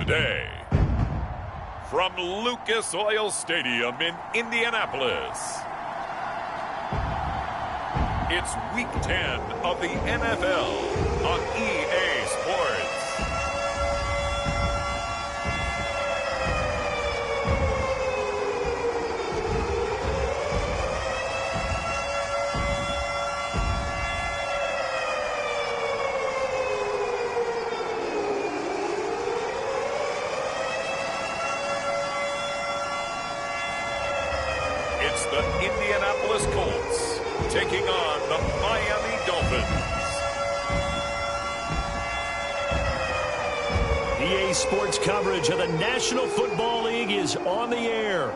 today. From Lucas Oil Stadium in Indianapolis, it's Week 10 of the NFL on EA Sports. It's the Indianapolis Colts taking on the Miami Dolphins. EA Sports coverage of the National Football League is on the air.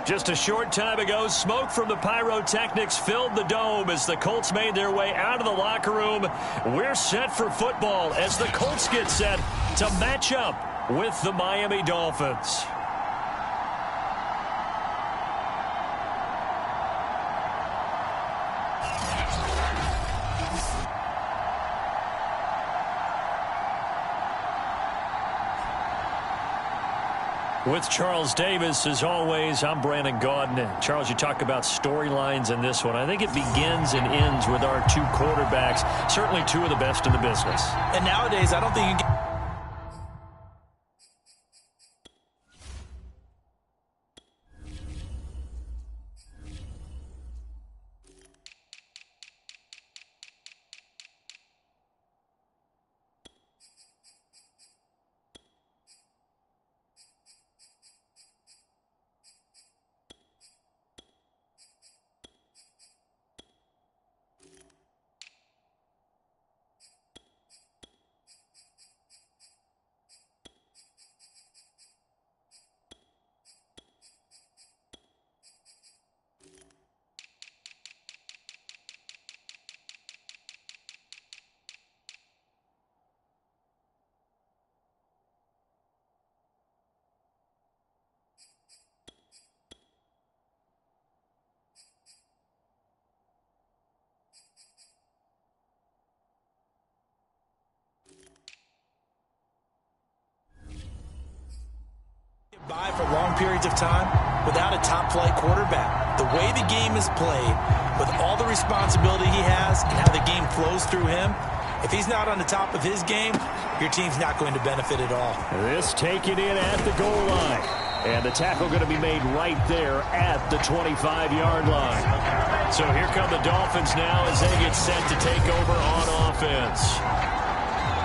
Just a short time ago, smoke from the pyrotechnics filled the dome as the Colts made their way out of the locker room. We're set for football as the Colts get set to match up with the Miami Dolphins. With Charles Davis, as always, I'm Brandon Gaudin. Charles, you talk about storylines in this one. I think it begins and ends with our two quarterbacks, certainly two of the best in the business. And nowadays, I don't think you can... by for long periods of time without a top-flight quarterback. The way the game is played, with all the responsibility he has and how the game flows through him, if he's not on the top of his game, your team's not going to benefit at all. This taken in at the goal line. And the tackle going to be made right there at the 25-yard line. So here come the Dolphins now as they get set to take over on offense.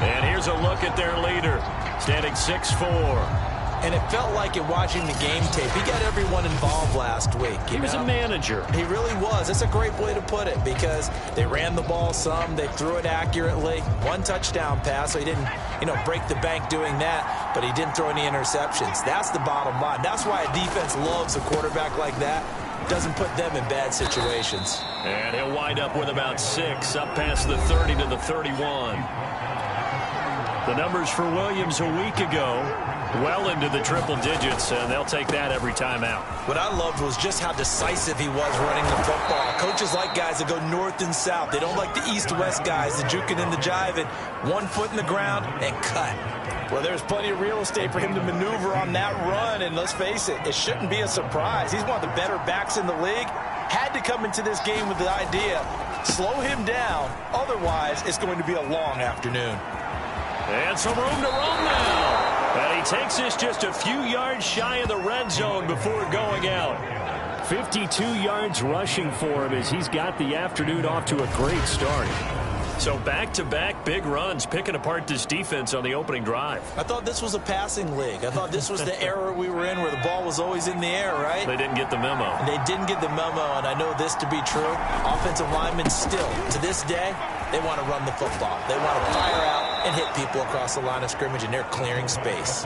And here's a look at their leader, standing 6'4". And it felt like it watching the game tape. He got everyone involved last week. He was a manager. He really was. That's a great way to put it because they ran the ball some. They threw it accurately. One touchdown pass, so he didn't, break the bank doing that, but he didn't throw any interceptions. That's the bottom line. That's why a defense loves a quarterback like that. Doesn't put them in bad situations. And he'll wind up with about 6, up past the 30 to the 31. The numbers for Williams a week ago, well into the triple digits, and they'll take that every time out. What I loved was just how decisive he was running the football. Coaches like guys that go north and south. They don't like the east-west guys, the juking and the jiving. 1 foot in the ground and cut. Well, there's plenty of real estate for him to maneuver on that run, and let's face it, it shouldn't be a surprise. He's one of the better backs in the league. Had to come into this game with the idea, slow him down, otherwise it's going to be a long afternoon. And some room to run now. And he takes this just a few yards shy of the red zone before going out. 52 yards rushing for him as he's got the afternoon off to a great start. So back-to-back big runs picking apart this defense on the opening drive. I thought this was a passing league. I thought this was the era we were in where the ball was always in the air, right? They didn't get the memo. And they didn't get the memo, and I know this to be true. Offensive linemen still, to this day, they want to run the football. They want to fire out and hit people across the line of scrimmage, and they're clearing space.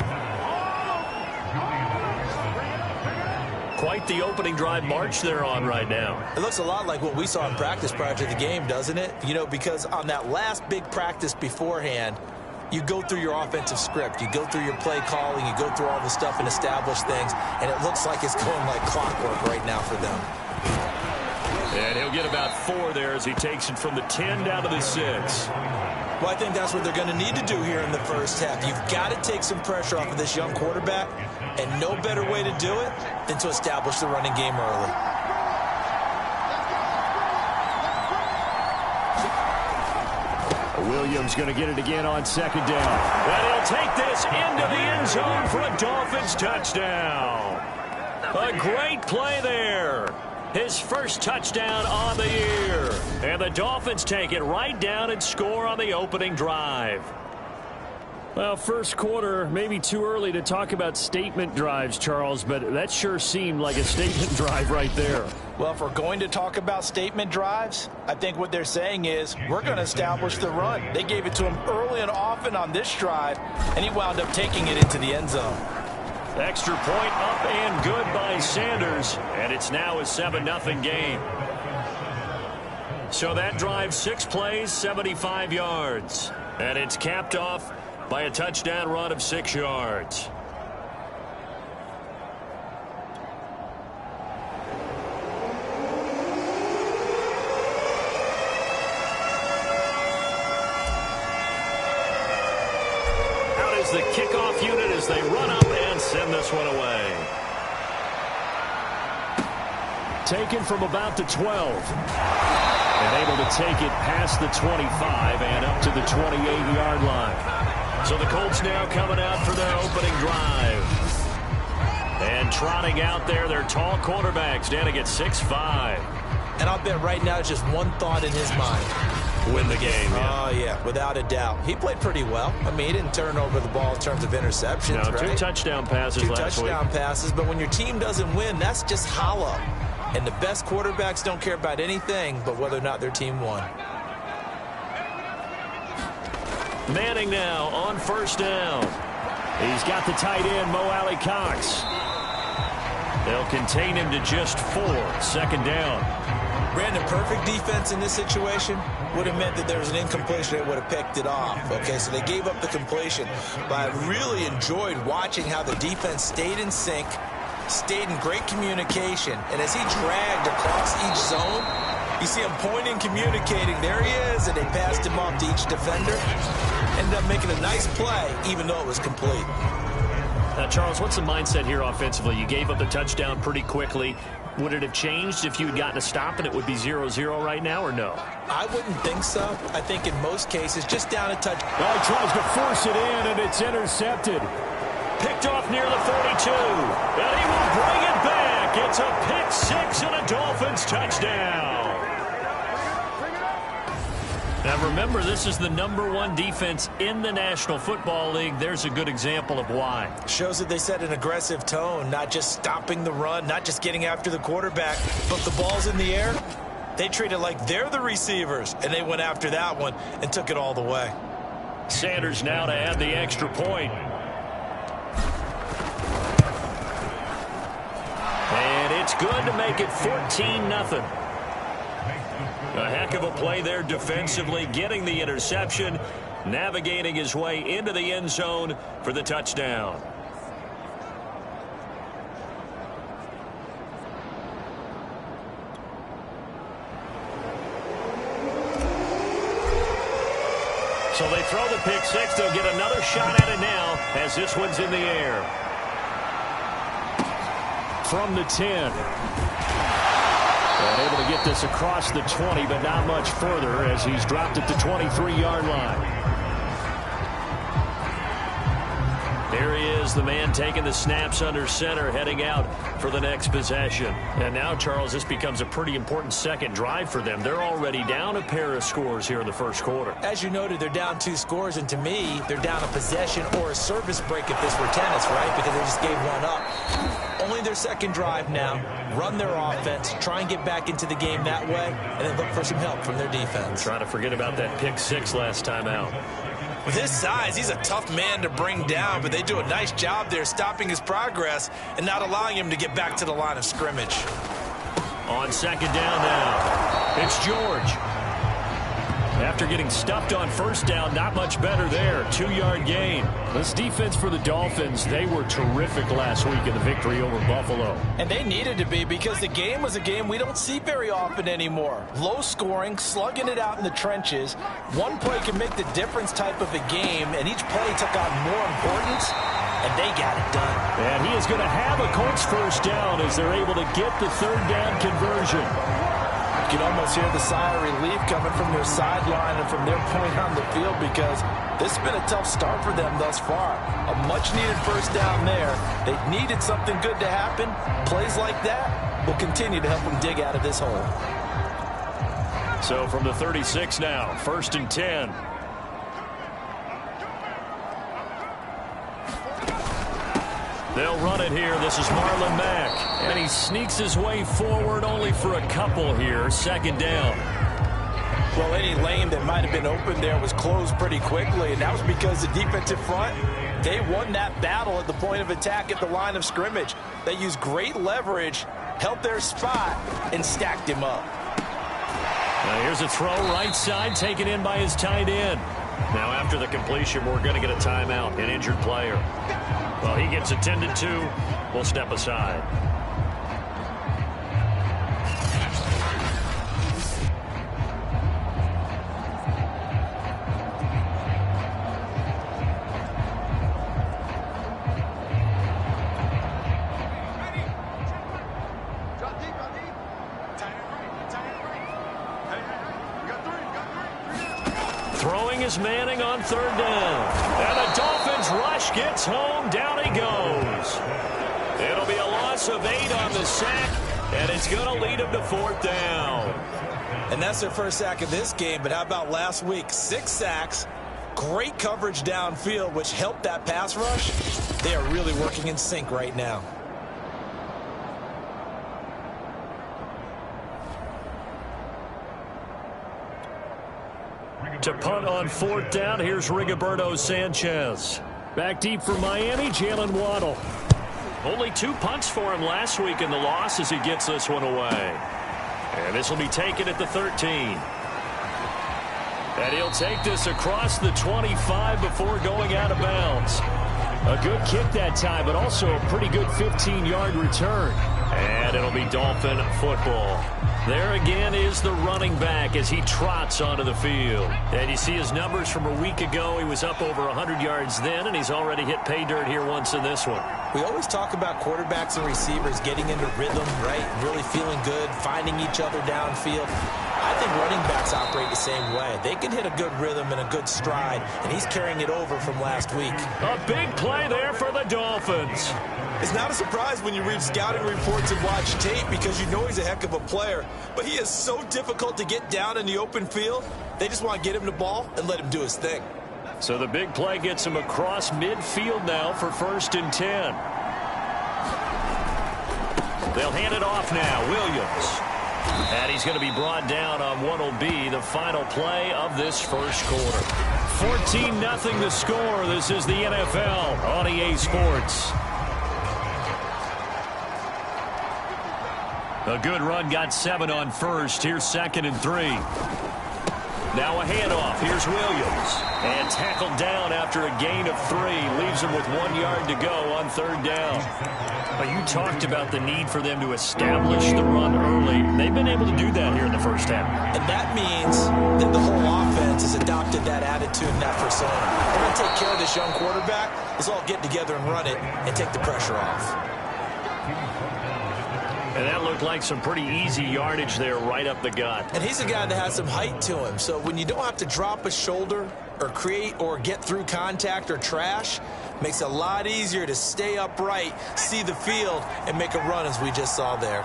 Quite the opening drive march they're on right now. It looks a lot like what we saw in practice prior to the game, doesn't it? Because on that last big practice beforehand, you go through your offensive script, you go through your play calling, you go through all the stuff and establish things, and it looks like it's going like clockwork right now for them. And he'll get about 4 there as he takes it from the 10 down to the 6. Well, I think that's what they're going to need to do here in the first half. You've got to take some pressure off of this young quarterback, and no better way to do it than to establish the running game early. Williams going to get it again on second down. And he'll take this into the end zone for a Dolphins touchdown. A great play there. His first touchdown on the year. And the Dolphins take it right down and score on the opening drive. Well, first quarter, maybe too early to talk about statement drives, Charles, but that sure seemed like a statement drive right there. Well, if we're going to talk about statement drives, I think what they're saying is we're going to establish the run. They gave it to him early and often on this drive, and he wound up taking it into the end zone. Extra point up and good by Sanders, and it's now a 7-0 game. So that drive, 6 plays, 75 yards. And it's capped off by a touchdown run of 6 yards. Out is the kickoff unit as they run up and send this one away. Taken from about the 12. And able to take it past the 25 and up to the 28-yard line. So the Colts now coming out for their opening drive. And trotting out there, their tall quarterbacks standing at 6'5". And I'll bet right now it's just one thought in his mind. Win the game. Yeah. Oh, yeah, without a doubt. He played pretty well. I mean, he didn't turn over the ball in terms of interceptions, no, right? 2 touchdown passes last week. 2 touchdown passes, but when your team doesn't win, that's just hollow. And the best quarterbacks don't care about anything but whether or not their team won. Manning now on first down. He's got the tight end, Mo Alley-Cox. They'll contain him to just 4. Second down. Brandon, perfect defense in this situation would have meant that there was an incompletion. They would have picked it off. Okay, so they gave up the completion. But I really enjoyed watching how the defense stayed in sync, stayed in great communication. And as he dragged across each zone, you see him pointing, communicating. There he is, and they passed him off to each defender. Ended up making a nice play, even though it was complete. Now, Charles, what's the mindset here offensively? You gave up the touchdown pretty quickly. Would it have changed if you had gotten a stop and it would be 0-0 right now, or no? I wouldn't think so. I think in most cases, just down a touch. Well, he tries to force it in, and it's intercepted. Picked off near the 42. And he will bring it back. It's a pick 6 and a Dolphins touchdown. Now, remember, this is the #1 defense in the National Football League. There's a good example of why. Shows that they set an aggressive tone, not just stopping the run, not just getting after the quarterback, but the ball's in the air. They treat it like they're the receivers, and they went after that one and took it all the way. Sanders now to add the extra point. And it's good to make it 14-0. A heck of a play there defensively, getting the interception, navigating his way into the end zone for the touchdown. So they throw the pick 6. They'll get another shot at it now as this one's in the air. From the 10. And able to get this across the 20, but not much further as he's dropped at the 23-yard line. Here he is, the man taking the snaps under center, heading out for the next possession. And now, Charles, this becomes a pretty important second drive for them. They're already down a pair of scores here in the first quarter. As you noted, they're down 2 scores, and to me, they're down a possession or a service break if this were tennis, right? Because they just gave one up. Only their second drive now. Run their offense, try and get back into the game that way, and then look for some help from their defense. Trying to forget about that pick 6 last time out. With his size, he's a tough man to bring down, but they do a nice job there stopping his progress and not allowing him to get back to the line of scrimmage. On second down now, it's George. after getting stuffed on first down. Not much better there. 2-yard gain. This defense for the Dolphins, they were terrific last week in the victory over Buffalo. And they needed to be, because the game was a game we don't see very often anymore. Low scoring, slugging it out in the trenches. One play can make the difference type of a game, and each play took on more importance, and they got it done. And he is going to have a Colts first down as they're able to get the third down conversion. You can almost hear the sigh of relief coming from their sideline and from their point on the field, because this has been a tough start for them thus far. A much-needed first down there. They needed something good to happen. Plays like that will continue to help them dig out of this hole. So from the 36 now, 1st and 10. They'll run it here. This is Marlon Mack. And he sneaks his way forward only for a couple here. 2nd down. Well, any lane that might have been open there was closed pretty quickly, and that was because the defensive front, they won that battle at the point of attack at the line of scrimmage. They used great leverage, held their spot, and stacked him up. Now here's a throw right side, taken in by his tight end. Now after the completion, we're going to get a timeout, an injured player. Well, he gets attended to. We'll step aside. Throwing is Manning on 3rd down. And the Dolphins rush gets home. Down he goes. It'll be a loss of 8 on the sack, and it's going to lead them to 4th down. And that's their first sack of this game, but how about last week? 6 sacks, great coverage downfield, which helped that pass rush. They are really working in sync right now. To punt on 4th down, here's Rigoberto Sanchez. Back deep for Miami, Jalen Waddle. Only 2 punts for him last week in the loss as he gets this one away. And this will be taken at the 13. And he'll take this across the 25 before going out of bounds. A good kick that time, but also a pretty good 15-yard return. And it'll be Dolphin football. There again is the running back as he trots onto the field. And you see his numbers from a week ago. He was up over 100 yards then, and he's already hit pay dirt here once in this one. We always talk about quarterbacks and receivers getting into rhythm, right? Really feeling good, finding each other downfield. I think running backs operate the same way. They can hit a good rhythm and a good stride, and he's carrying it over from last week. A big play there for the Dolphins. It's not a surprise when you read scouting reports and watch tape, because you know he's a heck of a player. But he is so difficult to get down in the open field. They just want to get him the ball and let him do his thing. So the big play gets him across midfield now for 1st and 10. They'll hand it off now. Williams. And he's going to be brought down on what will be the final play of this first quarter. 14-0 the score. This is the NFL on EA Sports. A good run, got 7 on first. Here's 2nd and 3. Now a handoff. Here's Williams. And tackled down after a gain of 3. Leaves him with 1 yard to go on 3rd down. But you talked about the need for them to establish the run early. They've been able to do that here in the first half. And that means that the whole offense has adopted that attitude and that persona. We're going to take care of this young quarterback. Let's all get together and run it and take the pressure off. And that looked like some pretty easy yardage there right up the gut. And he's a guy that has some height to him. So when you don't have to drop a shoulder or create or get through contact or trash, makes it a lot easier to stay upright, see the field, and make a run as we just saw there.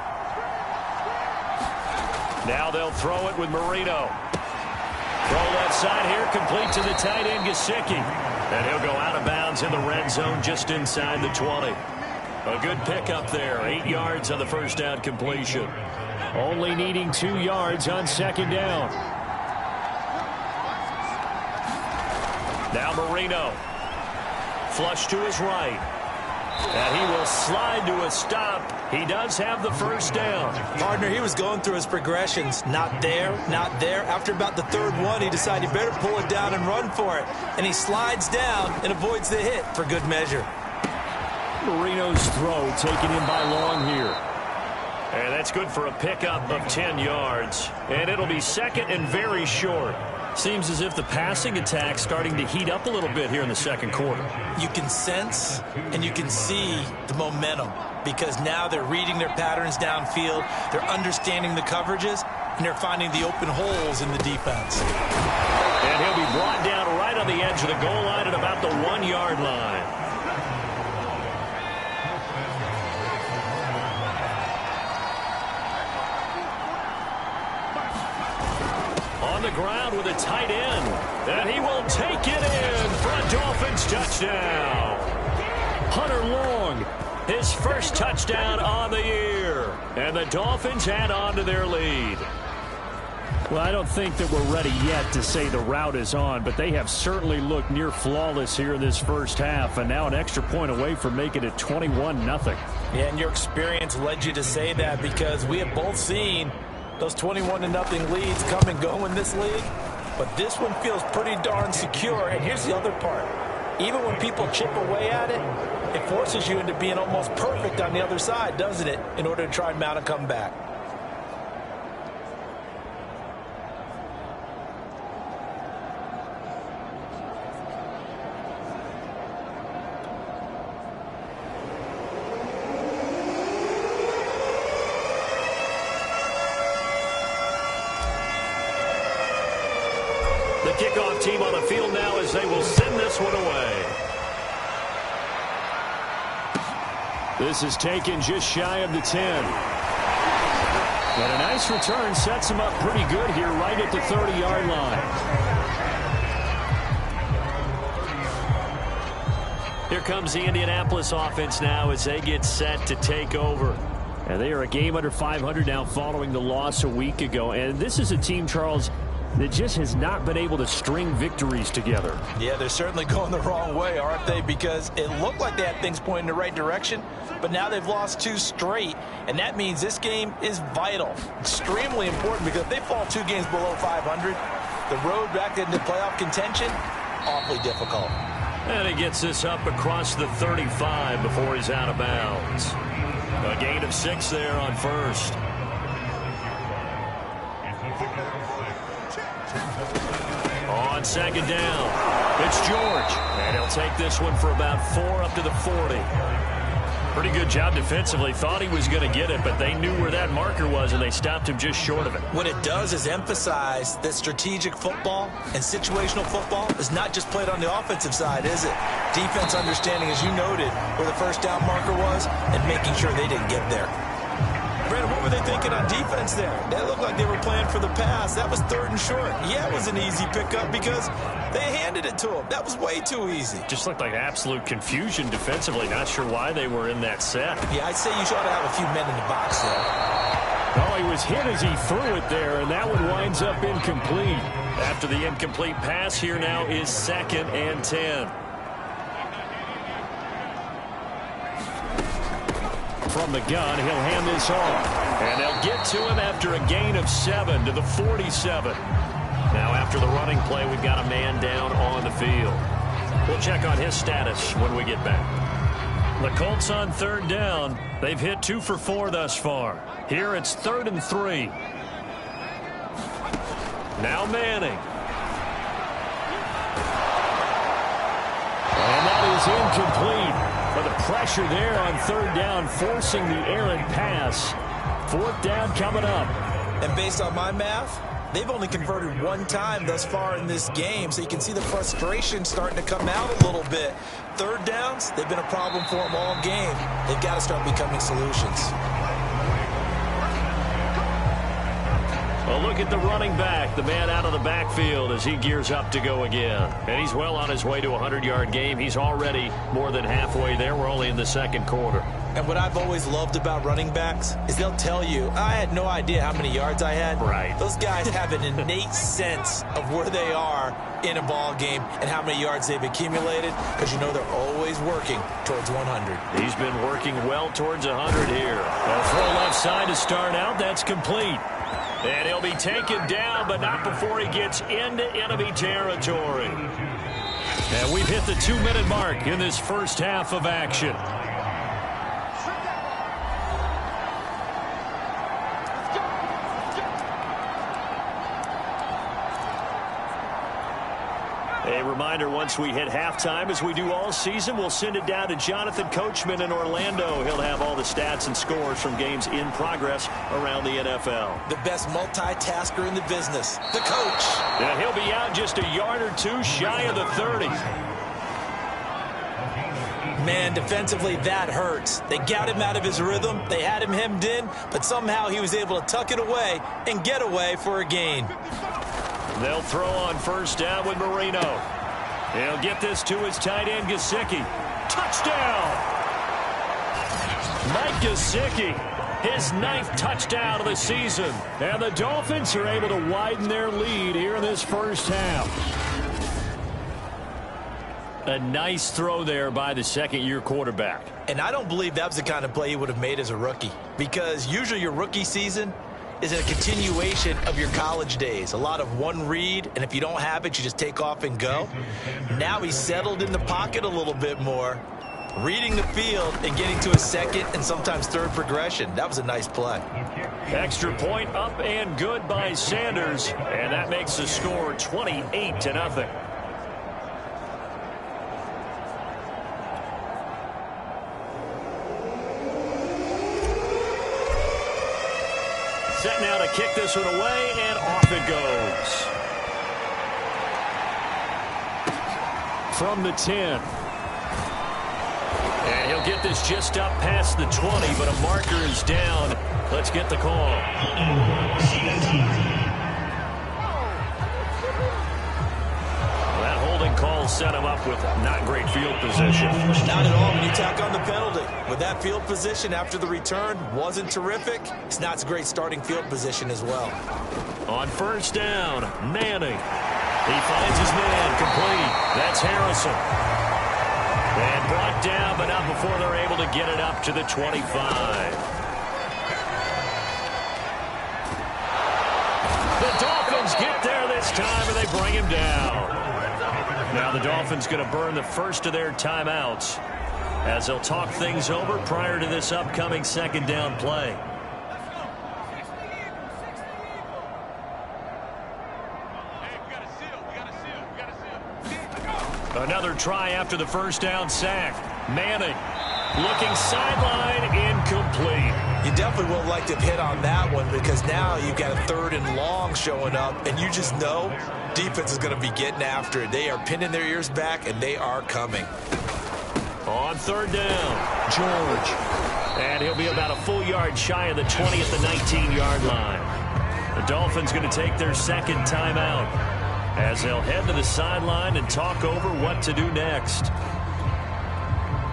Now they'll throw it with Marino. Throw left side here, complete to the tight end, Gesicki. And he'll go out of bounds in the red zone just inside the 20. A good pickup there. 8 yards on the first down completion. Only needing 2 yards on 2nd down. Now Marino. Flush to his right. And he will slide to a stop. He does have the first down. Partner, he was going through his progressions. Not there, not there. After about the third one, he decided he better pull it down and run for it. And he slides down and avoids the hit for good measure. Marino's throw taken in by Long here. And that's good for a pickup of 10 yards. And it'll be second and very short. Seems as if the passing attack's starting to heat up a little bit here in the second quarter. You can sense and you can see the momentum because now they're reading their patterns downfield, they're understanding the coverages, and they're finding the open holes in the defense. And he'll be brought down right on the edge of the goal line at about the 1-yard line. The ground with a tight end, and he will take it in for a Dolphins touchdown. Hunter Long, his first touchdown on the year, and the Dolphins add on to their lead. Well, I don't think that we're ready yet to say the route is on, but they have certainly looked near flawless here in this first half, and now an extra point away from making it 21-0. Yeah, and your experience led you to say that because we have both seen those 21-0 leads come and go in this league, but this one feels pretty darn secure. And here's the other part. Even when people chip away at it, it forces you into being almost perfect on the other side, doesn't it, in order to try and mount a comeback. The kickoff team on the field now as they will send this one away. This is taken just shy of the 10. But a nice return sets him up pretty good here right at the 30-yard line. Here comes the Indianapolis offense now as they get set to take over. And they are a game under 500 now following the loss a week ago. And this is a team, Charles, that just has not been able to string victories together. Yeah, they're certainly going the wrong way, aren't they? Because it looked like they had things pointing in the right direction, but now they've lost 2 straight, and that means this game is vital, extremely important, because if they fall 2 games below 500, the road back into playoff contention, awfully difficult. And he gets this up across the 35 before he's out of bounds. A gain of 6 there on first. On second down, it's George. And he'll take this one for about 4 up to the 40. Pretty good job defensively. Thought he was going to get it, but they knew where that marker was, and they stopped him just short of it. What it does is emphasize that strategic football and situational football is not just played on the offensive side, is it? Defense understanding, as you noted, where the first down marker was and making sure they didn't get there. Brandon, what were they thinking on defense there? That looked like they were playing for the pass. That was 3rd and short. Yeah, it was an easy pickup because they handed it to him. That was way too easy. Just looked like absolute confusion defensively. Not sure why they were in that set. Yeah, I'd say you ought to have a few men in the box there. Oh, he was hit as he threw it there, and that one winds up incomplete. After the incomplete pass, here now is 2nd and 10. From the gun, he'll hand this off. And they'll get to him after a gain of 7 to the 47. Now after the running play, we've got a man down on the field. We'll check on his status when we get back. The Colts on 3rd down. They've hit 2 for 4 thus far. Here it's 3rd and 3. Now Manning. And that is incomplete. But the pressure there on 3rd down, forcing the errant pass. 4th down coming up. And based on my math, they've only converted 1 time thus far in this game, so you can see the frustration starting to come out a little bit. 3rd downs, they've been a problem for them all game. They've got to start becoming solutions. A look at the running back, the man out of the backfield as he gears up to go again. And he's well on his way to a 100-yard game. He's already more than halfway there. We're only in the second quarter. And what I've always loved about running backs is they'll tell you, I had no idea how many yards I had. Right. Those guys have an innate sense of where they are in a ball game and how many yards they've accumulated, because you know they're always working towards 100. He's been working well towards 100 here. A throw left side to start out. That's complete. And he'll be taken down, but not before he gets into enemy territory. And we've hit the 2-minute mark in this first half of action. A reminder, once we hit halftime, as we do all season, we'll send it down to Jonathan Coachman in Orlando. He'll have all the stats and scores from games in progress around the NFL. The best multitasker in the business, the coach. Yeah, he'll be out just a yard or two shy of the 30. Man, defensively, that hurts. They got him out of his rhythm. They had him hemmed in, but somehow he was able to tuck it away and get away for a gain. They'll throw on first down with Marino. He'll get this to his tight end, Gesicki. Touchdown! Mike Gesicki, his 9th touchdown of the season. And the Dolphins are able to widen their lead here in this first half. A nice throw there by the second-year quarterback. And I don't believe that was the kind of play he would have made as a rookie, because usually your rookie season is a continuation of your college days. A lot of one read, and if you don't have it, you just take off and go. Now he's settled in the pocket a little bit more, reading the field and getting to a second and sometimes third progression. That was a nice play. Extra point up and good by Sanders, and that makes the score 28-0. Set now to kick this one away, and off it goes. From the 10. And he'll get this just up past the 20, but a marker is down. Let's get the call. That holding call set him up with not great field position. Not at all when you tack on the penalty. With that field position after the return wasn't terrific, it's not a great starting field position as well. On first down, Manning. He finds his man complete. That's Harrison. And brought down, but not before they're able to get it up to the 25. The Dolphins get there this time, and they bring him down. Now the Dolphins going to burn the first of their timeouts as they'll talk things over prior to this upcoming second down play. Another try after the first down sack. Manning looking sideline, incomplete. You definitely would like to hit on that one, because now you've got a 3rd and long showing up, and you just know defense is going to be getting after it. They are pinning their ears back, and they are coming. On third down, George. And he'll be about a full yard shy of the 20 at the 19-yard line. The Dolphins going to take their second timeout as they'll head to the sideline and talk over what to do next.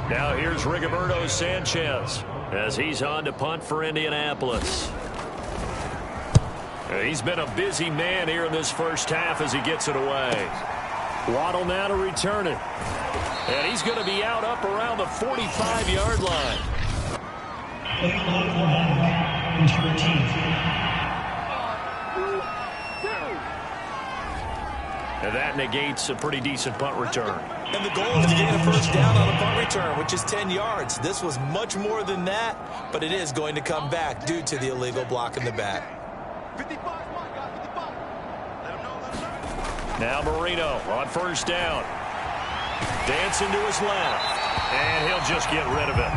Now here's Rigoberto Sanchez as he's on to punt for Indianapolis. He's been a busy man here in this first half as he gets it away. Waddle now to return it. And he's going to be out up around the 45-yard line. And that negates a pretty decent punt return. And the goal is to gain a first down on a punt return, which is 10 yards. This was much more than that, but it is going to come back due to the illegal block in the back. Now Marino on first down. Dancing to his left. And he'll just get rid of it.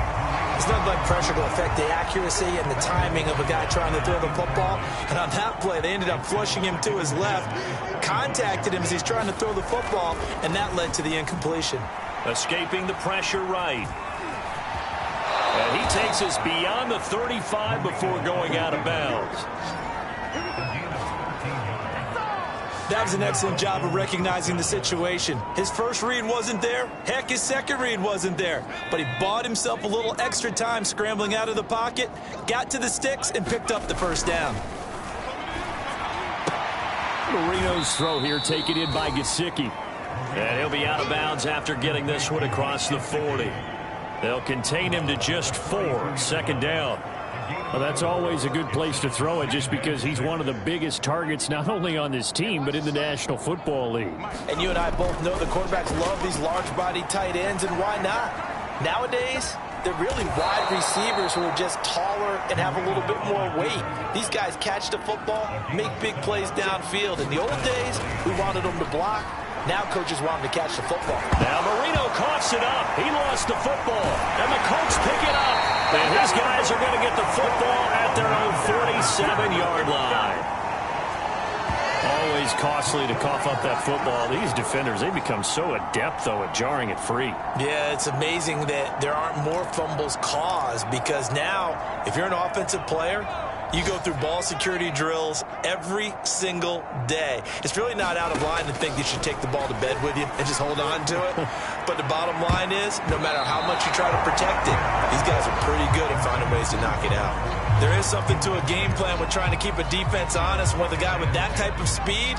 It's not like pressure will affect the accuracy and the timing of a guy trying to throw the football. And on that play, they ended up flushing him to his left, contacted him as he's trying to throw the football, and that led to the incompletion. Escaping the pressure right. And he takes us beyond the 35 before going out of bounds. That was an excellent job of recognizing the situation. His first read wasn't there. Heck, his second read wasn't there. But he bought himself a little extra time scrambling out of the pocket, got to the sticks, and picked up the first down. Marino's throw here taken in by Gesicki. And he'll be out of bounds after getting this one across the 40. They'll contain him to just 4. Second down. Well, that's always a good place to throw it just because he's one of the biggest targets not only on this team but in the National Football League. And you and I both know the quarterbacks love these large-body tight ends, and why not? Nowadays, they're really wide receivers who are just taller and have a little bit more weight. These guys catch the football, make big plays downfield. In the old days, we wanted them to block. Now coaches want them to catch the football. Now Marino coughs it up. He lost the football. And the Colts pick it up. And his guys are going to get the football at their own 47-yard line. Always costly to cough up that football. These defenders, they become so adept, though, at jarring it free. Yeah, it's amazing that there aren't more fumbles caused because now, if you're an offensive player, you go through ball security drills every single day. It's really not out of line to think you should take the ball to bed with you and just hold on to it. But the bottom line is, no matter how much you try to protect it, these guys are pretty good at finding ways to knock it out. There is something to a game plan with trying to keep a defense honest. With a guy with that type of speed,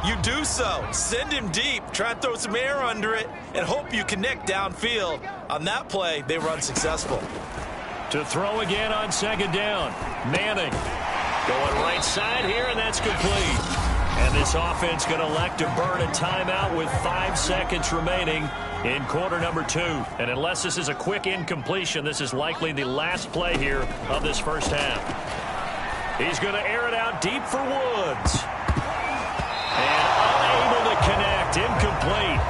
you do so. Send him deep, try and throw some air under it, and hope you connect downfield. On that play, they run successful. To throw again on second down. Manning going right side here, and that's complete. And this offense going to elect to burn a timeout with 5 seconds remaining in quarter number 2. And unless this is a quick incompletion, this is likely the last play here of this first half. He's going to air it out deep for Woods. And unable to connect. Incomplete.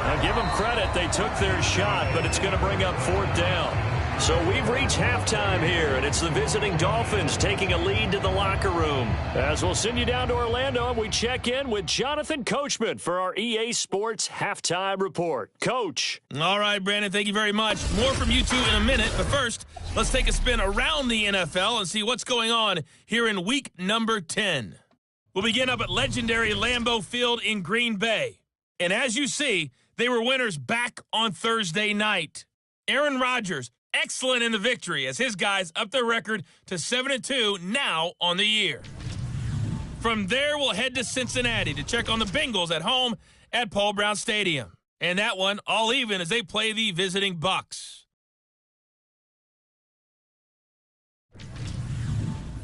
Now give them credit. They took their shot, but it's going to bring up 4th down. So we've reached halftime here, and it's the visiting Dolphins taking a lead to the locker room. As we'll send you down to Orlando, and we check in with Jonathan Coachman for our EA Sports Halftime Report. Coach. All right, Brandon, thank you very much. More from you two in a minute, but first, let's take a spin around the NFL and see what's going on here in week number 10. We'll begin up at legendary Lambeau Field in Green Bay. And as you see, they were winners back on Thursday night. Aaron Rodgers, excellent in the victory as his guys up their record to 7-2 now on the year. From there, we'll head to Cincinnati to check on the Bengals at home at Paul Brown Stadium. And that one all even as they play the visiting Bucks.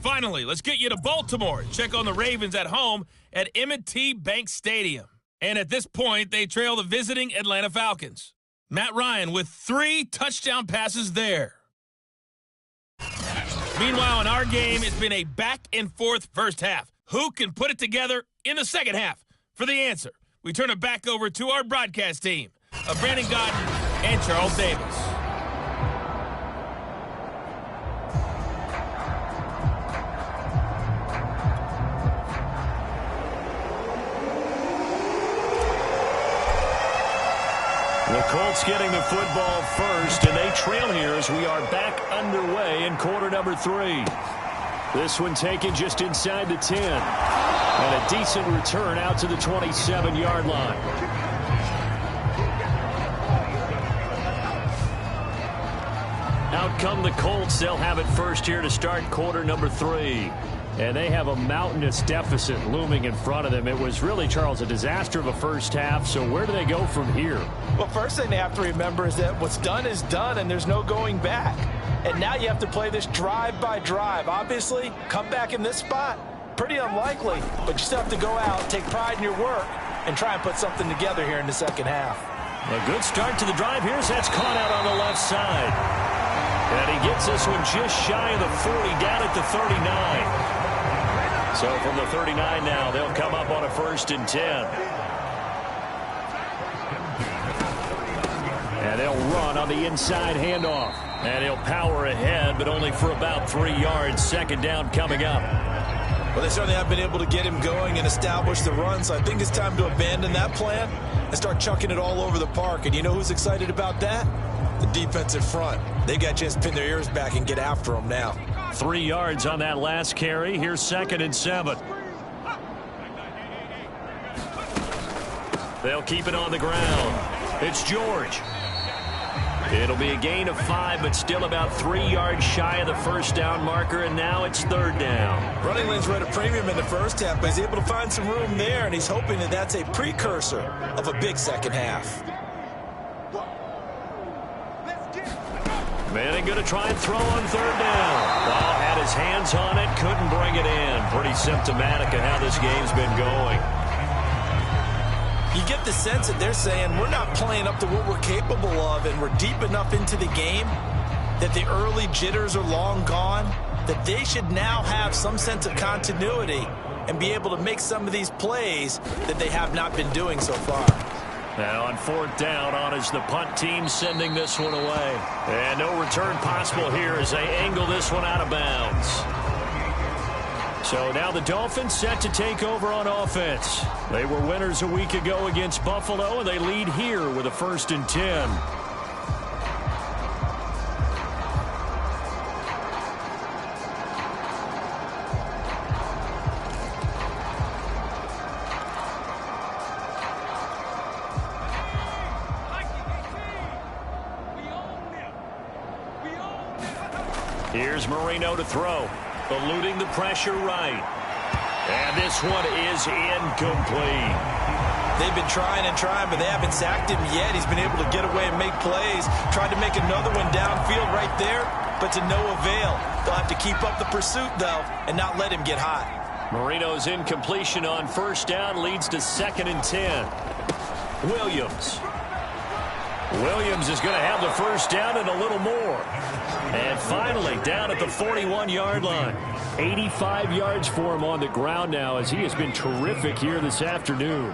Finally, let's get you to Baltimore and check on the Ravens at home at M&T Bank Stadium. And at this point, they trail the visiting Atlanta Falcons. Matt Ryan with 3 touchdown passes there. Meanwhile, in our game, it's been a back-and-forth first half. Who can put it together in the second half? For the answer, we turn it back over to our broadcast team of Brandon Godden and Charles Davis. The Colts getting the football first, and they trail here as we are back underway in quarter number 3. This one taken just inside the 10. And a decent return out to the 27-yard line. Out come the Colts. They'll have it first here to start quarter number 3. And they have a mountainous deficit looming in front of them. It was really, Charles, a disaster of a first half. So where do they go from here? Well, first thing they have to remember is that what's done is done, and there's no going back. And now you have to play this drive by drive. Obviously, come back in this spot, pretty unlikely. But you still have to go out, take pride in your work, and try and put something together here in the second half. A good start to the drive here as that's caught out on the left side. And he gets this one just shy of the 40, down at the 39. So from the 39 now, they'll come up on a 1st and 10. And they'll run on the inside handoff. And he'll power ahead, but only for about 3 yards. Second down coming up. Well, they certainly have been able to get him going and establish the run, so I think it's time to abandon that plan and start chucking it all over the park. And you know who's excited about that? The defensive front. They got a chance to pin their ears back and get after them now. 3 yards on that last carry. Here's 2nd and 7. They'll keep it on the ground. It's George. It'll be a gain of 5, but still about 3 yards shy of the first down marker, and now it's third down. Running lanes were at a premium in the first half, but he's able to find some room there, and he's hoping that that's a precursor of a big second half. Manning going to try and throw on third down. Well, had his hands on it, couldn't bring it in. Pretty symptomatic of how this game's been going. You get the sense that they're saying we're not playing up to what we're capable of, and we're deep enough into the game that the early jitters are long gone, that they should now have some sense of continuity and be able to make some of these plays that they have not been doing so far. Now on fourth down, on is the punt team sending this one away. And no return possible here as they angle this one out of bounds. So now the Dolphins set to take over on offense. They were winners a week ago against Buffalo, and they lead here with a 1st and 10. Here's Marino to throw. Eluding the pressure right. And this one is incomplete. They've been trying and trying, but they haven't sacked him yet. He's been able to get away and make plays. Tried to make another one downfield right there, but to no avail. They'll have to keep up the pursuit, though, and not let him get hot. Marino's incompletion on first down leads to 2nd and 10. Williams is going to have the first down and a little more. And finally, down at the 41-yard line. 85 yards for him on the ground now, as he has been terrific here this afternoon.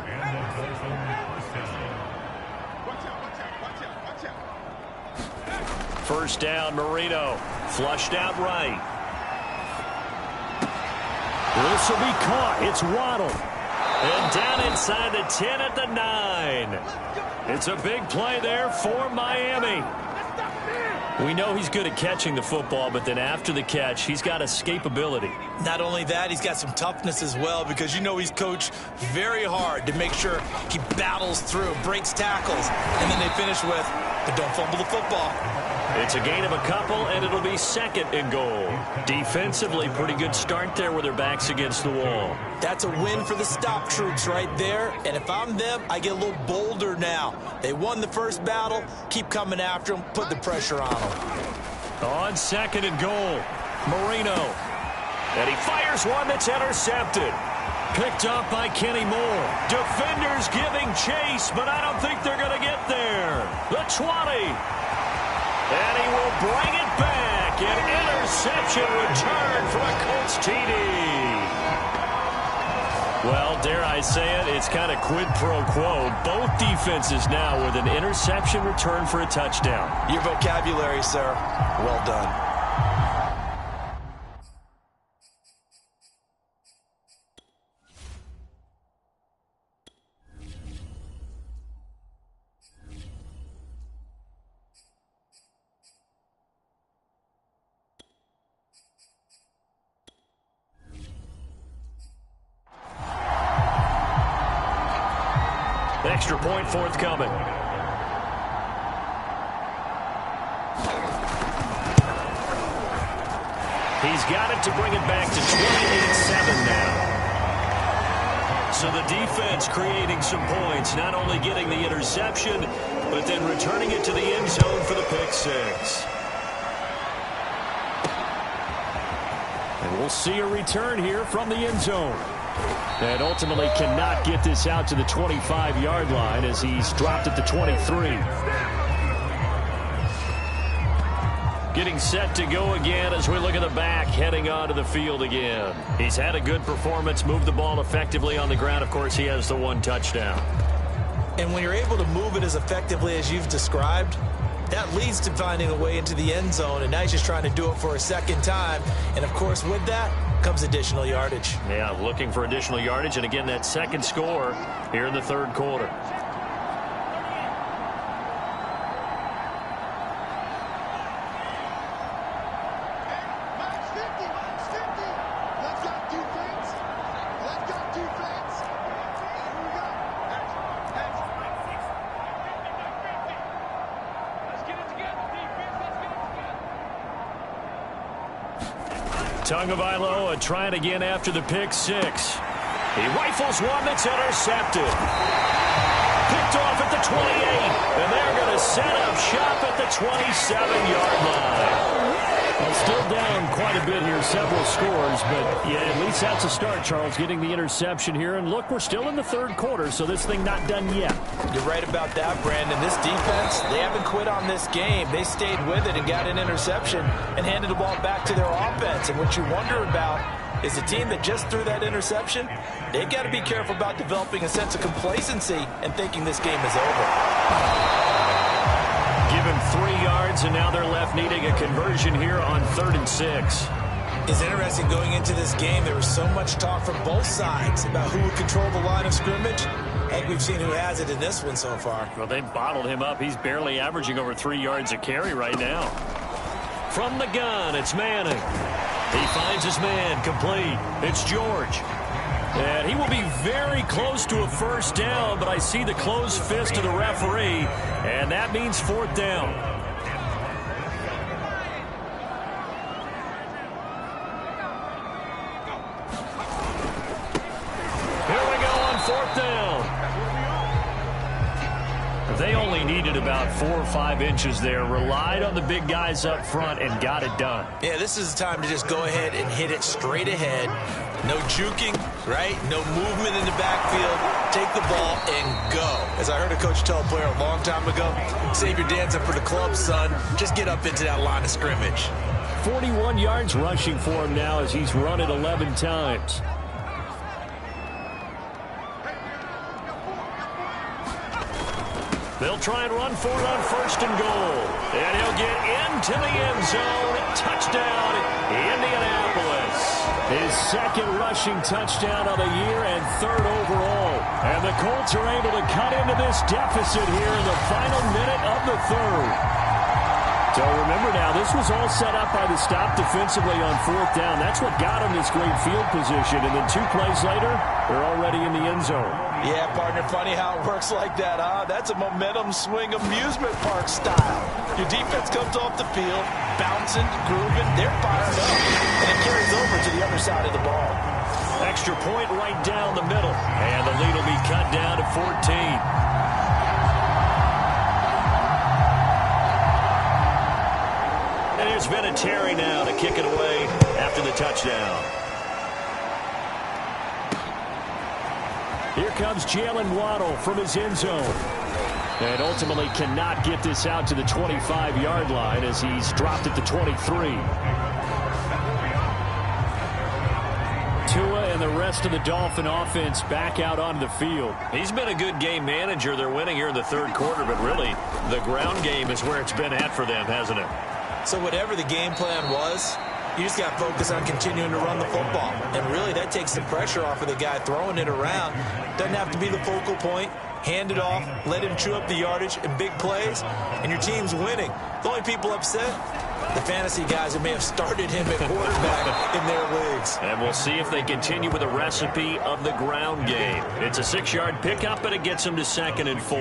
First down, Marino. Flushed out right. This will be caught. It's Waddle. And down inside the 10 at the 9. It's a big play there for Miami. We know he's good at catching the football, but then after the catch, he's got escapability. Not only that, he's got some toughness as well, because you know he's coached very hard to make sure he battles through, breaks tackles, and then they finish with, but don't fumble the football. It's a gain of a couple, and it'll be 2nd and goal. Defensively, pretty good start there with their backs against the wall. That's a win for the stop troops right there, and if I'm them, I get a little bolder now. They won the first battle, keep coming after them, put the pressure on them. On 2nd and goal, Marino. And he fires one that's intercepted. Picked up by Kenny Moore. Defenders giving chase, but I don't think they're going to get there. The 20. And he will bring it back. An interception return for a Colts TD. Well, dare I say it, it's kind of quid pro quo. Both defenses now with an interception return for a touchdown. Your vocabulary, sir. Well done. Extra point forthcoming. He's got it to bring it back to 28-7 now. So the defense creating some points, not only getting the interception, but then returning it to the end zone for the pick six. And we'll see a return here from the end zone. And ultimately cannot get this out to the 25-yard line as he's dropped at the 23. Getting set to go again as we look at the back heading onto the field again. He's had a good performance, moved the ball effectively on the ground. Of course, he has the one touchdown. And when you're able to move it as effectively as you've described, that leads to finding a way into the end zone, and now he's just trying to do it for a second time. And, of course, with that comes additional yardage. Yeah, looking for additional yardage, and again, that second score here in the third quarter. Tagovailoa trying again after the pick six. He rifles one that's intercepted. Picked off at the 28, and they're going to set up shop at the 27-yard line. Well, still down quite a bit here, several scores, but yeah, at least that's a start, Charles, getting the interception here. And look, we're still in the third quarter, so this thing not done yet. You're right about that, Brandon. This defense, they haven't quit on this game. They stayed with it and got an interception and handed the ball back to their offense. And what you wonder about is the team that just threw that interception, they've got to be careful about developing a sense of complacency and thinking this game is over. Give him 3 yards, and now they're left needing a conversion here on 3rd and 6. It's interesting going into this game. There was so much talk from both sides about who would control the line of scrimmage. I think we've seen who has it in this one so far. Well, they bottled him up. He's barely averaging over 3 yards a carry right now. From the gun, it's Manning. He finds his man, complete. It's George. And he will be very close to a first down, but I see the closed fist of the referee, and that means 4th down. Here we go on 4th down. They only needed about 4 or 5 inches there, relied on the big guys up front, and got it done. Yeah, this is the time to just go ahead and hit it straight ahead. No juking, right? No movement in the backfield. Take the ball and go. As I heard a coach tell a player a long time ago, save your dancing for the club, son. Just get up into that line of scrimmage. 41 yards rushing for him now as he's run it 11 times. They'll try and run for it on 1st and goal. And he'll get into the end zone. Touchdown, Indianapolis. His 2nd rushing touchdown of the year and 3rd overall. And the Colts are able to cut into this deficit here in the final minute of the 3rd. So remember now, this was all set up by the stop defensively on 4th down. That's what got him this great field position. And then 2 plays later, they're already in the end zone. Yeah, partner, funny how it works like that, huh? That's a momentum swing amusement park style. Your defense comes off the field, bouncing, grooving, they're fired up, and it carries over to the other side of the ball. Extra point right down the middle, and the lead will be cut down to 14. And there's Vinatieri now to kick it away after the touchdown. Here comes Jalen Waddle from his end zone. And ultimately cannot get this out to the 25-yard line as he's dropped at the 23. Tua and the rest of the Dolphin offense back out onto the field. He's been a good game manager. They're winning here in the 3rd quarter, but really the ground game is where it's been at for them, hasn't it? So whatever the game plan was, you just got to focus on continuing to run the football. And really, that takes the pressure off of the guy throwing it around. Doesn't have to be the focal point. Hand it off, let him chew up the yardage in big plays, and your team's winning. The only people upset, the fantasy guys who may have started him at quarterback in their leagues. And we'll see if they continue with the recipe of the ground game. It's a 6-yard pickup, and it gets them to 2nd and 4.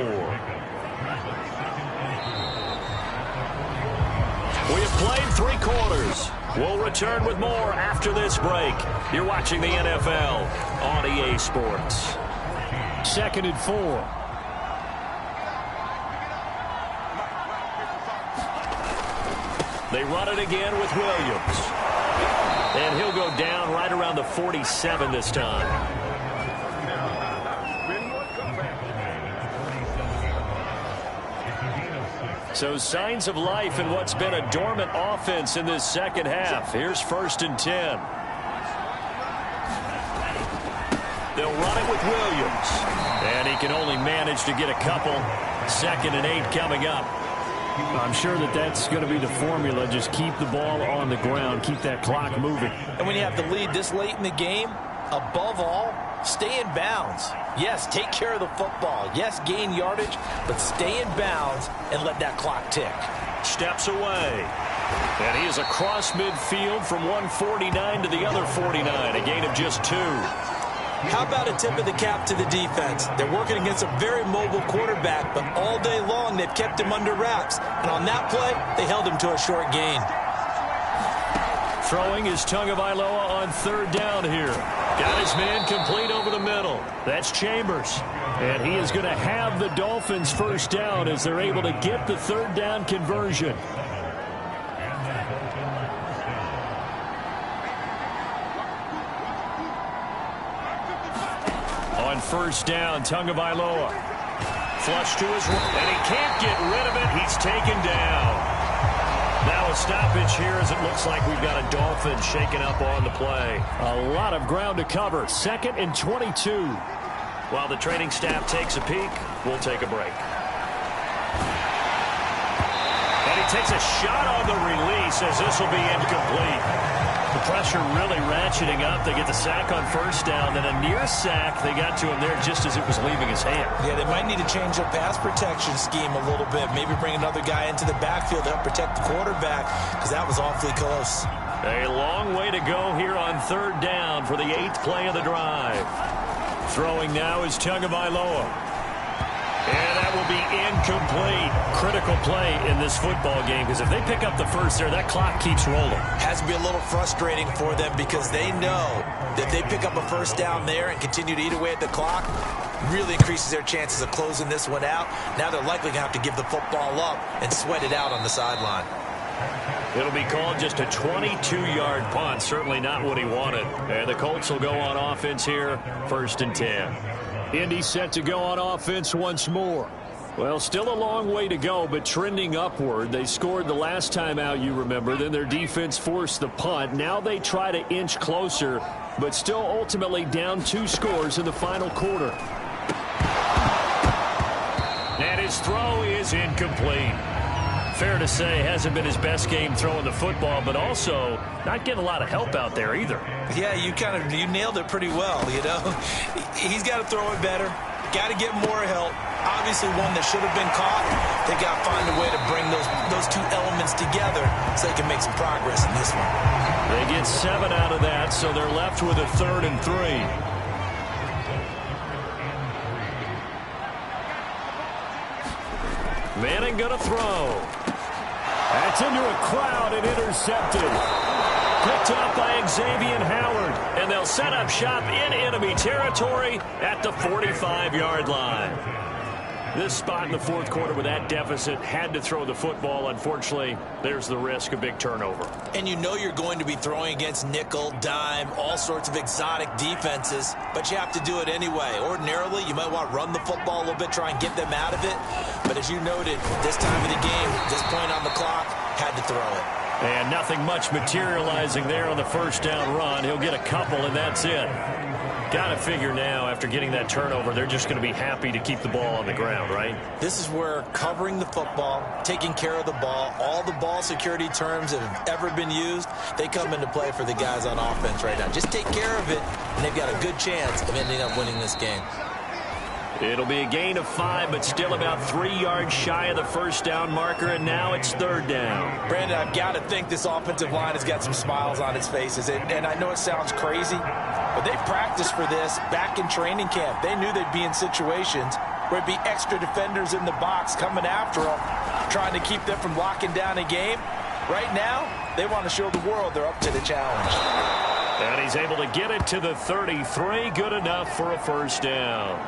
We have played 3 quarters. We'll return with more after this break. You're watching the NFL on EA Sports. 2nd and 4. They run it again with Williams. And he'll go down right around the 47 this time. So signs of life in what's been a dormant offense in this 2nd half. Here's 1st and 10. They'll run it with Williams. And he can only manage to get a couple. 2nd and 8 coming up. I'm sure that's going to be the formula. Just keep the ball on the ground. Keep that clock moving. And when you have the lead this late in the game, above all, stay in bounds. Yes, take care of the football. Yes, gain yardage, but stay in bounds and let that clock tick. Steps away. And he is across midfield from one 49 to the other 49. A gain of just 2. How about a tip of the cap to the defense? They're working against a very mobile quarterback, but all day long they've kept him under wraps. And on that play, they held him to a short gain. Throwing is Tagovailoa on third down here. Got his man complete over the middle. That's Chambers. And he is going to have the Dolphins first down as they're able to get the third down conversion. On first down, Tagovailoa. Flush to his right, and he can't get rid of it. He's taken down. Now a stoppage here as it looks like we've got a Dolphin shaken up on the play. A lot of ground to cover. 2nd and 22. While the training staff takes a peek, we'll take a break. And he takes a shot on the release as this will be incomplete. The pressure really ratcheting up. They get the sack on first down, then a near sack. They got to him there just as it was leaving his hand. Yeah, they might need to change their pass protection scheme a little bit. Maybe bring another guy into the backfield to help protect the quarterback, because that was awfully close. A long way to go here on third down for the 8th play of the drive. Throwing now is Tagovailoa. And that will be incomplete. Critical play in this football game, because if they pick up the first there, that clock keeps rolling. Has to be a little frustrating for them because they know that if they pick up a first down there and continue to eat away at the clock, really increases their chances of closing this one out. Now they're likely going to have to give the football up and sweat it out on the sideline. It'll be called just a 22-yard punt. Certainly not what he wanted. And the Colts will go on offense here, 1st and 10. Indy set to go on offense once more. Well, still a long way to go, but trending upward. They scored the last time out, you remember. Then their defense forced the punt. Now they try to inch closer, but still ultimately down 2 scores in the final quarter. And his throw is incomplete. Fair to say, hasn't been his best game throwing the football, but also not getting a lot of help out there either. Yeah, you nailed it pretty well, you know. He's got to throw it better. Got to get more help. Obviously one that should have been caught. They got to find a way to bring those 2 elements together so they can make some progress in this one. They get 7 out of that, so they're left with a 3rd and 3. Manning going to throw. That's into a crowd and intercepted. Picked up by Xavier Howard. And they'll set up shop in enemy territory at the 45-yard line. This spot in the 4th quarter with that deficit, had to throw the football. Unfortunately, there's the risk of big turnover. And you know you're going to be throwing against nickel, dime, all sorts of exotic defenses, but you have to do it anyway. Ordinarily, you might want to run the football a little bit, try and get them out of it. But as you noted, this time of the game, this point on the clock, had to throw it. And nothing much materializing there on the first down run. He'll get a couple, and that's it. Got to figure now, after getting that turnover, they're just going to be happy to keep the ball on the ground, right? This is where covering the football, taking care of the ball, all the ball security terms that have ever been used, they come into play for the guys on offense right now. Just take care of it, and they've got a good chance of ending up winning this game. It'll be a gain of 5, but still about 3 yards shy of the first down marker, and now it's 3rd down. Brandon, I've got to think this offensive line has got some smiles on its faces, and I know it sounds crazy, but they've practiced for this back in training camp. They knew they'd be in situations where it'd be extra defenders in the box coming after them, trying to keep them from locking down a game. Right now, they want to show the world they're up to the challenge. And he's able to get it to the 33, good enough for a first down.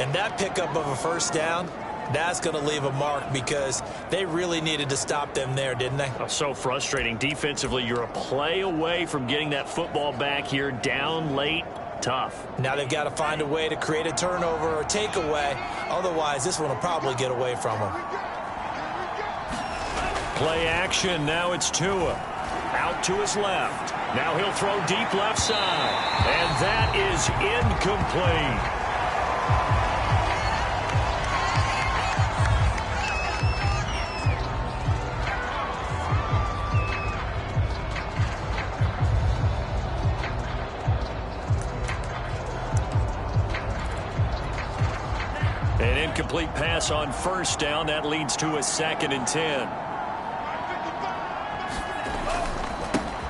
And that pickup of a first down, that's going to leave a mark because they really needed to stop them there, didn't they? Oh, so frustrating. Defensively, you're a play away from getting that football back here, down late. Tough. Now they've got to find a way to create a turnover or takeaway. Otherwise, this one will probably get away from them. Play action. Now it's Tua. Out to his left. Now he'll throw deep left side. And that is incomplete. An incomplete pass on first down. That leads to a 2nd and 10.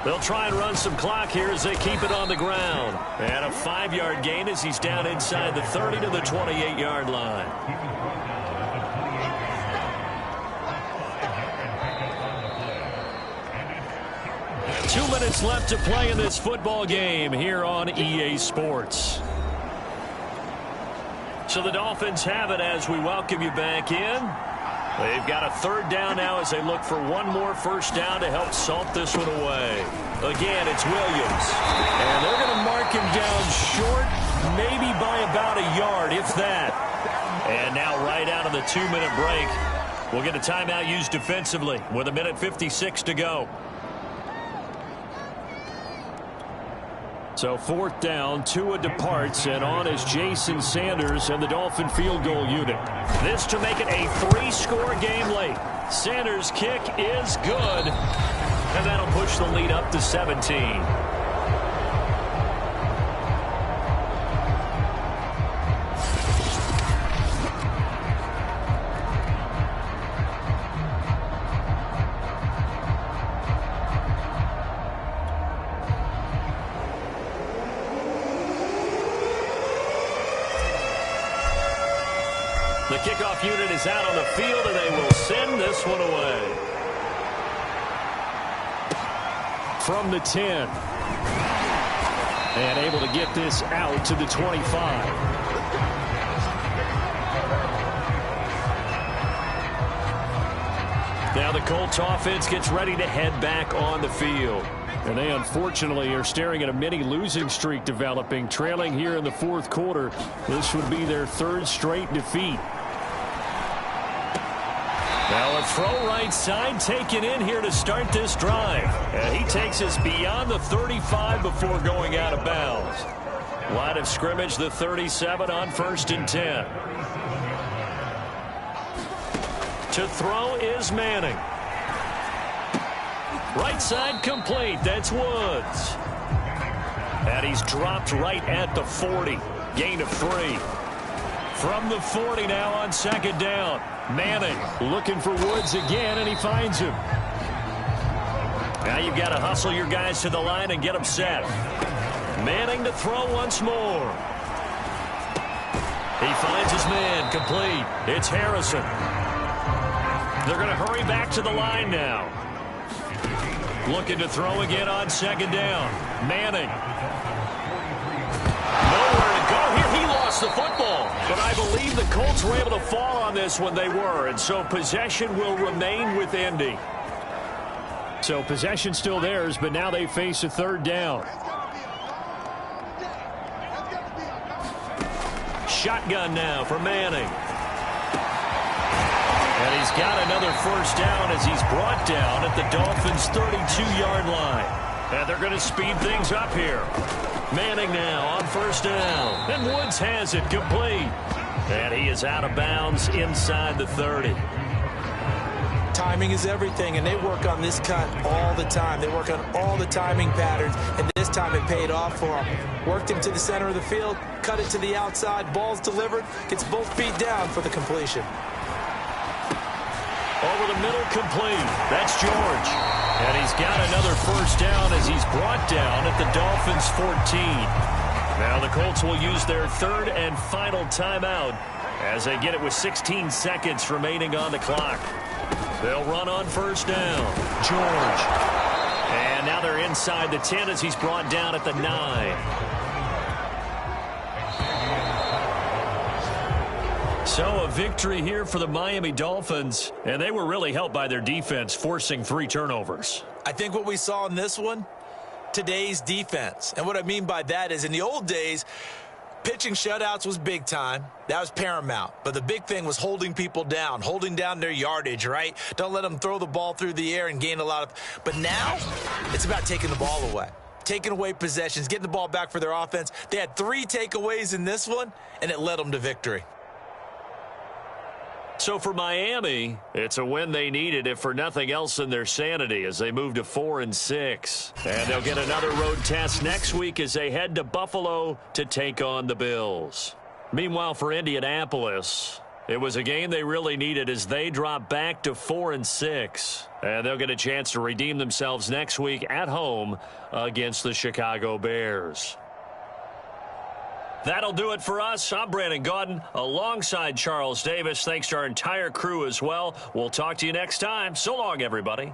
They'll try and run some clock here as they keep it on the ground. And a 5-yard gain as he's down inside the 30 to the 28-yard line. 2 minutes left to play in this football game here on EA Sports. So the Dolphins have it as we welcome you back in. They've got a third down now as they look for one more first down to help salt this one away. Again, it's Williams. And they're going to mark him down short, maybe by about a yard, if that. And now right out of the 2-minute break, we'll get a timeout used defensively with 1:56 to go. So fourth down, Tua departs, and on is Jason Sanders and the Dolphin field goal unit. This to make it a 3-score game late. Sanders' kick is good, and that'll push the lead up to 17. The kickoff unit is out on the field, and they will send this one away. From the 10. And able to get this out to the 25. Now the Colts offense gets ready to head back on the field. And they unfortunately are staring at a mini losing streak developing, trailing here in the fourth quarter. This would be their third straight defeat. Now a throw right side taken in here to start this drive. And he takes us beyond the 35 before going out of bounds. Line of scrimmage, the 37 on 1st and 10. To throw is Manning. Right side complete. That's Woods. And he's dropped right at the 40. Gain of 3. From the 40 now on 2nd down. Manning looking for Woods again, and he finds him. Now you've got to hustle your guys to the line and get them set. Manning to throw once more. He finds his man, complete. It's Harrison. They're going to hurry back to the line now. Looking to throw again on 2nd down. Manning. Nowhere to go here. He lost the football. But I believe the Colts were able to fall on this when they were. And so possession will remain with Indy. So possession still theirs, but now they face a 3rd down. Shotgun now for Manning. And he's got another first down as he's brought down at the Dolphins' 32-yard line. And they're going to speed things up here. Manning now on 1st down. And Woods has it complete. And he is out of bounds inside the 30. Timing is everything, and they work on this cut all the time. They work on all the timing patterns, and this time it paid off for him. Worked him to the center of the field, cut it to the outside, ball's delivered, gets both feet down for the completion. Over the middle, complete. That's George. And he's got another first down as he's brought down at the Dolphins' 14. Now the Colts will use their 3rd and final timeout as they get it with 16 seconds remaining on the clock. They'll run on 1st down. George. And now they're inside the 10 as he's brought down at the 9. So a victory here for the Miami Dolphins, and they were really helped by their defense forcing 3 turnovers. I think what we saw in this one, today's defense. And what I mean by that is in the old days, pitching shutouts was big time. That was paramount. But the big thing was holding people down, holding down their yardage, right? Don't let them throw the ball through the air and gain a lot of. But now it's about taking the ball away, taking away possessions, getting the ball back for their offense. They had 3 takeaways in this one, and it led them to victory. So for Miami, it's a win they needed, if for nothing else than their sanity, as they move to 4-6. And they'll get another road test next week as they head to Buffalo to take on the Bills. Meanwhile, for Indianapolis, it was a game they really needed as they drop back to 4-6. And they'll get a chance to redeem themselves next week at home against the Chicago Bears. That'll do it for us. I'm Brandon Gaudin alongside Charles Davis. Thanks to our entire crew as well. We'll talk to you next time. So long, everybody.